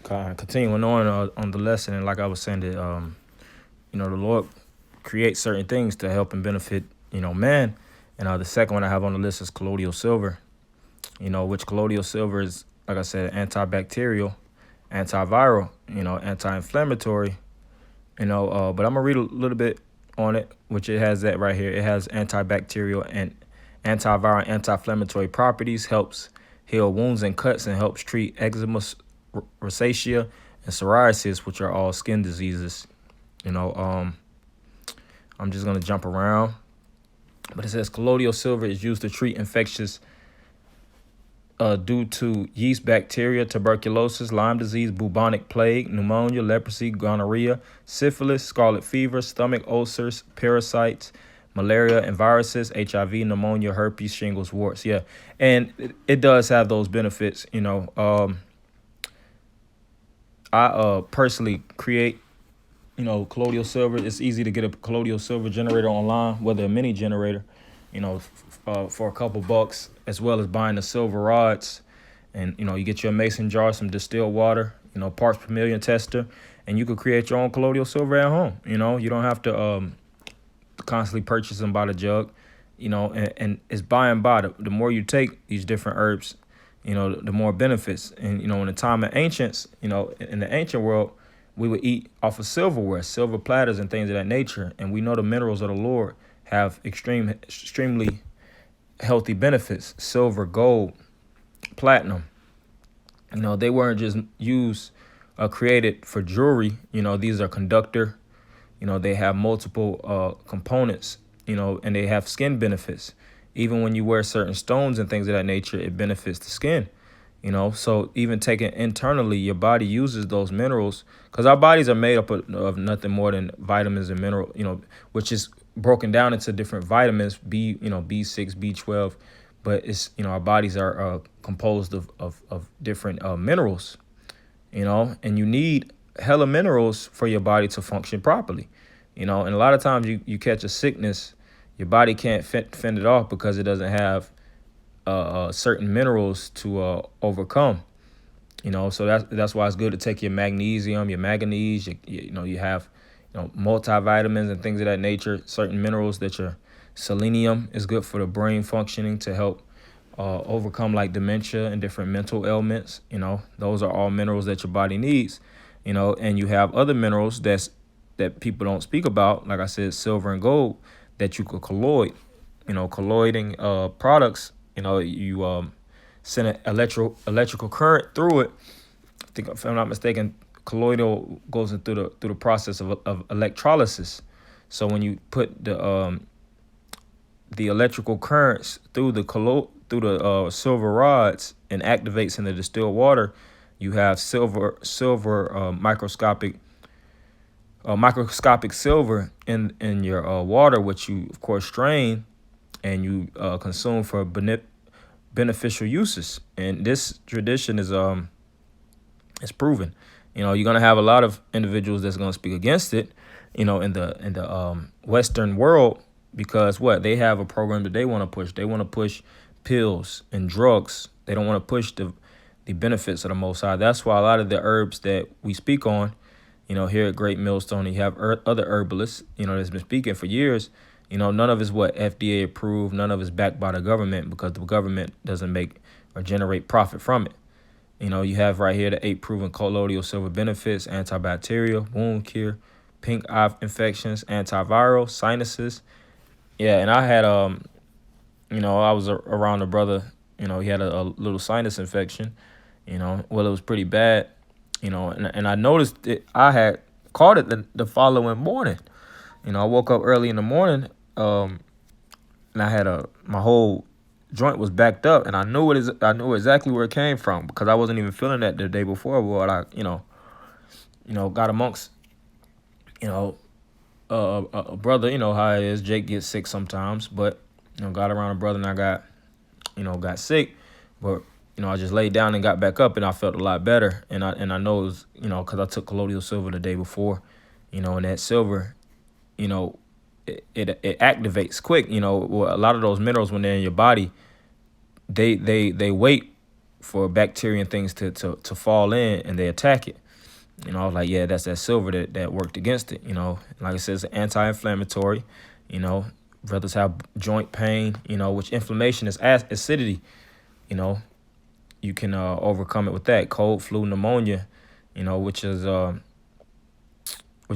Continuing on the lesson, and like I was saying, that the Lord creates certain things to help and benefit man. And the second one I have on the list is colloidal silver. Which colloidal silver is, like I said, antibacterial, antiviral, anti-inflammatory. But I'm gonna read a little bit on it, which it has that right here. It has antibacterial and antiviral, anti-inflammatory properties, helps heal wounds and cuts, and helps treat eczema, rosacea, and psoriasis, which are all skin diseases. I'm just gonna jump around, but it says colloidal silver is used to treat infectious due to yeast bacteria, tuberculosis, Lyme disease, bubonic plague, pneumonia, leprosy, gonorrhea, syphilis, scarlet fever, stomach ulcers, parasites, malaria, and viruses, HIV, pneumonia, herpes, shingles, warts. Yeah, and it does have those benefits. I personally create, colloidal silver. It's easy to get a colloidal silver generator online, whether a mini generator, for a couple bucks, as well as buying the silver rods. And, you get your mason jar, some distilled water, parts per million tester, and you could create your own colloidal silver at home. You don't have to constantly purchase them by the jug, and it's by and by. The more you take these different herbs, the more benefits. And, in the time of ancients, in the ancient world, we would eat off of silverware, silver platters and things of that nature. And we know the minerals of the Lord have extremely healthy benefits. Silver, gold, platinum. They weren't just created for jewelry. These are conductor. They have multiple components, and they have skin benefits. Even when you wear certain stones and things of that nature, it benefits the skin. So even taken internally, your body uses those minerals, because our bodies are made up of nothing more than vitamins and mineral, which is broken down into different vitamins, B6, B12. But it's, our bodies are composed of different minerals, and you need hella minerals for your body to function properly, and a lot of times you catch a sickness, your body can't fend it off because it doesn't have certain minerals to overcome. So that's why it's good to take your magnesium, your manganese. You have multivitamins and things of that nature. Certain minerals that your selenium is good for the brain functioning to help overcome like dementia and different mental ailments. Those are all minerals that your body needs. And you have other minerals that people don't speak about, like I said, silver and gold, that you could colloid. Colloiding products. You send an electrical current through it. I think, if I'm not mistaken, colloidal goes through the process of electrolysis. So when you put the electrical currents through the silver rods and activates in the distilled water, you have silver microscopic silver in your water, which you of course strain and you consume for beneficial uses. And this tradition is proven. You're gonna have a lot of individuals that's gonna speak against it, in the Western world, because they have a program that they want to push. They want to push pills and drugs. They don't want to push the benefits of the Most High. That's why a lot of the herbs that we speak on, here at Great Millstone, you have other herbalists, that's been speaking for years. None of it's FDA approved. None of it's backed by the government, because the government doesn't make or generate profit from it. You have right here the 8 proven colloidal silver benefits: antibacterial, wound cure, pink eye infections, antiviral, sinuses. Yeah, and I had I was around a brother. He had a little sinus infection. Well, it was pretty bad. And I noticed that I had caught it the following morning. I woke up early in the morning, and I had my whole joint was backed up, and I knew exactly where it came from, because I wasn't even feeling that the day before. But I, got amongst, a brother. How it is. Jake gets sick sometimes, but got around a brother, and I got sick, but I just laid down and got back up, and I felt a lot better. And I know it was because I took colloidal silver the day before, and that silver, it activates quick. A lot of those minerals, when they're in your body, they wait for bacteria and things to fall in, and they attack it. I was like, yeah, that's that silver that worked against it. Like I said, it's anti-inflammatory. You know, brothers have joint pain. Which inflammation is acidity. You know, you can overcome it with that. Cold, flu, pneumonia. Which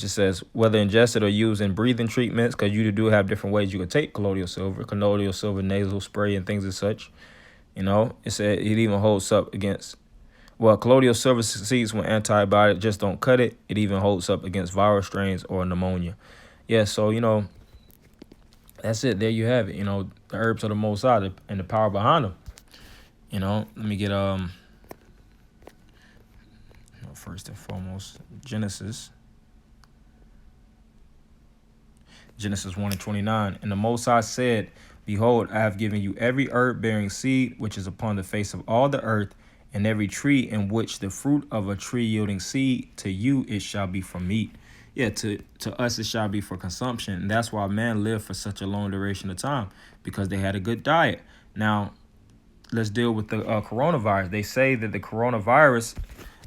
it says whether ingested or used in breathing treatments, because you do have different ways you can take colloidal silver nasal spray and things as such. It said it even holds up against. Well, colloidal silver succeeds when antibiotics just don't cut it. It even holds up against viral strains or pneumonia. Yeah, so that's it. There you have it. The herbs of the Most High and the power behind them. Let me get first and foremost Genesis 1:29. And the Most High said, "Behold, I have given you every herb bearing seed which is upon the face of all the earth, and every tree in which the fruit of a tree yielding seed, to you it shall be for meat." Yeah, to us it shall be for consumption. And that's why man lived for such a long duration of time, because they had a good diet. Now, let's deal with the coronavirus. They say that the coronavirus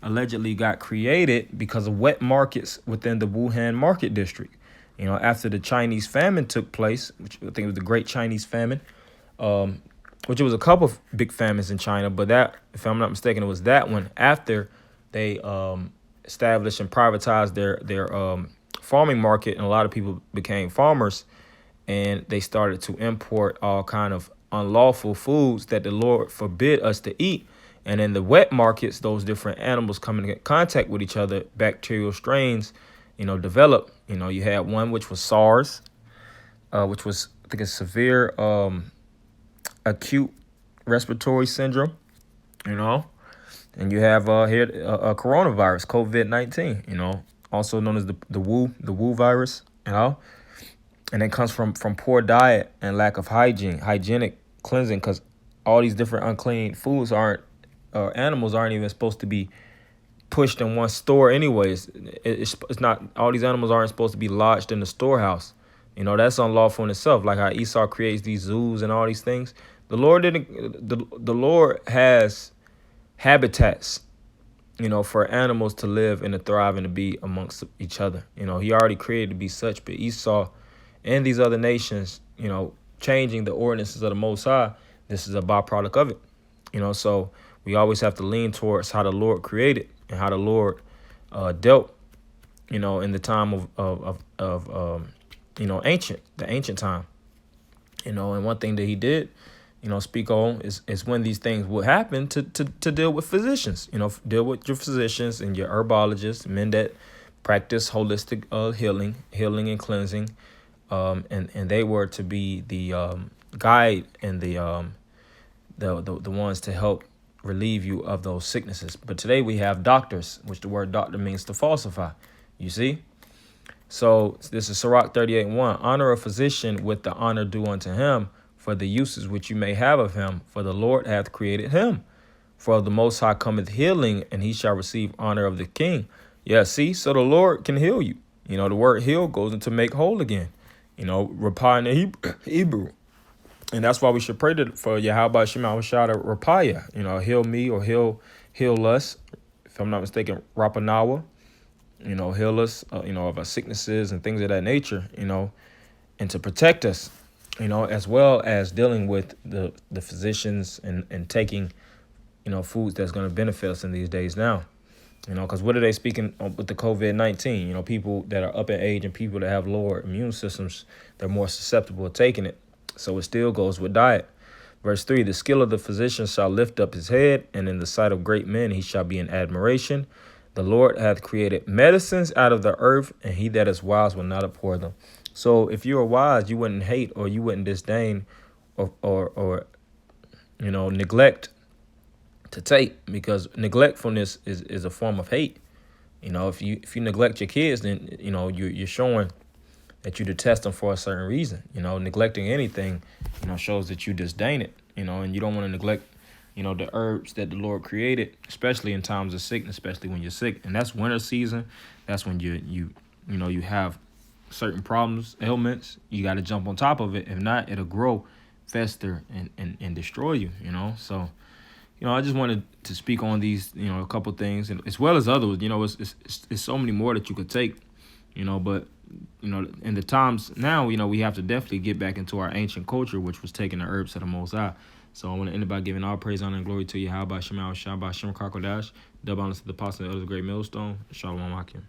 allegedly got created because of wet markets within the Wuhan market district. After the Chinese famine took place, which I think was the Great Chinese Famine, which it was a couple of big famines in China, but that, if I'm not mistaken, it was that one after they established and privatized their farming market, and a lot of people became farmers, and they started to import all kind of unlawful foods that the Lord forbid us to eat. And in the wet markets, those different animals coming in contact with each other, bacterial strains, develop. You had one which was SARS, which was, I think, a severe acute respiratory syndrome, and you have here a coronavirus, COVID-19, also known as the Wu virus, and it comes from poor diet and lack of hygienic cleansing, because all these different unclean foods animals aren't even supposed to be pushed in one store anyways. It's not, all these animals aren't supposed to be lodged in the storehouse. That's unlawful in itself. Like how Esau creates these zoos and all these things. The Lord has habitats, for animals to live and to thrive and to be amongst each other. He already created to be such, but Esau and these other nations, changing the ordinances of the Most High, this is a byproduct of it. So we always have to lean towards how the Lord created and how the Lord dealt, in the time of the ancient time. And one thing that he did, speak on is when these things would happen to deal with physicians, deal with your physicians and your herbologists, men that practice holistic healing and cleansing. And they were to be the guide and the ones to help relieve you of those sicknesses. But today we have doctors, which the word doctor means to falsify. You see? So this is Sirach 38:1. Honor a physician with the honor due unto him, for the uses which you may have of him, for the Lord hath created him. For of the Most High cometh healing, and he shall receive honor of the king. Yeah, see? So the Lord can heal you. The word heal goes into make whole again. Rapah in the Hebrew. And that's why we should pray for Yahweh Shema Shada Rapaya. Heal me or heal us. If I'm not mistaken, Rapanawa. Heal us, of our sicknesses and things of that nature, and to protect us, as well as dealing with the physicians and taking, foods that's going to benefit us in these days now. Because what are they speaking with the COVID-19? People that are up in age and people that have lower immune systems, they're more susceptible to taking it. So it still goes with diet. Verse 3, the skill of the physician shall lift up his head, and in the sight of great men he shall be in admiration. The Lord hath created medicines out of the earth, and he that is wise will not abhor them. So if you are wise, you wouldn't hate or you wouldn't disdain or neglect to take, because neglectfulness is a form of hate. If you neglect your kids, then you're showing that you detest them for a certain reason. Neglecting anything, shows that you disdain it. And you don't want to neglect, the herbs that the Lord created, especially in times of sickness, especially when you're sick. And that's winter season. That's when you have certain problems, ailments. You got to jump on top of it. If not, it'll grow, fester, and destroy you. So I just wanted to speak on these, a couple things, and as well as others. It's so many more that you could take, but in the times now, we have to definitely get back into our ancient culture, which was taking the herbs to the Most High. So I want to end it by giving all praise, honor, and glory to Yahweh Shemal Shabbat Shem Karkodash, double honors to the apostle of the great millstone, Shalom Akim.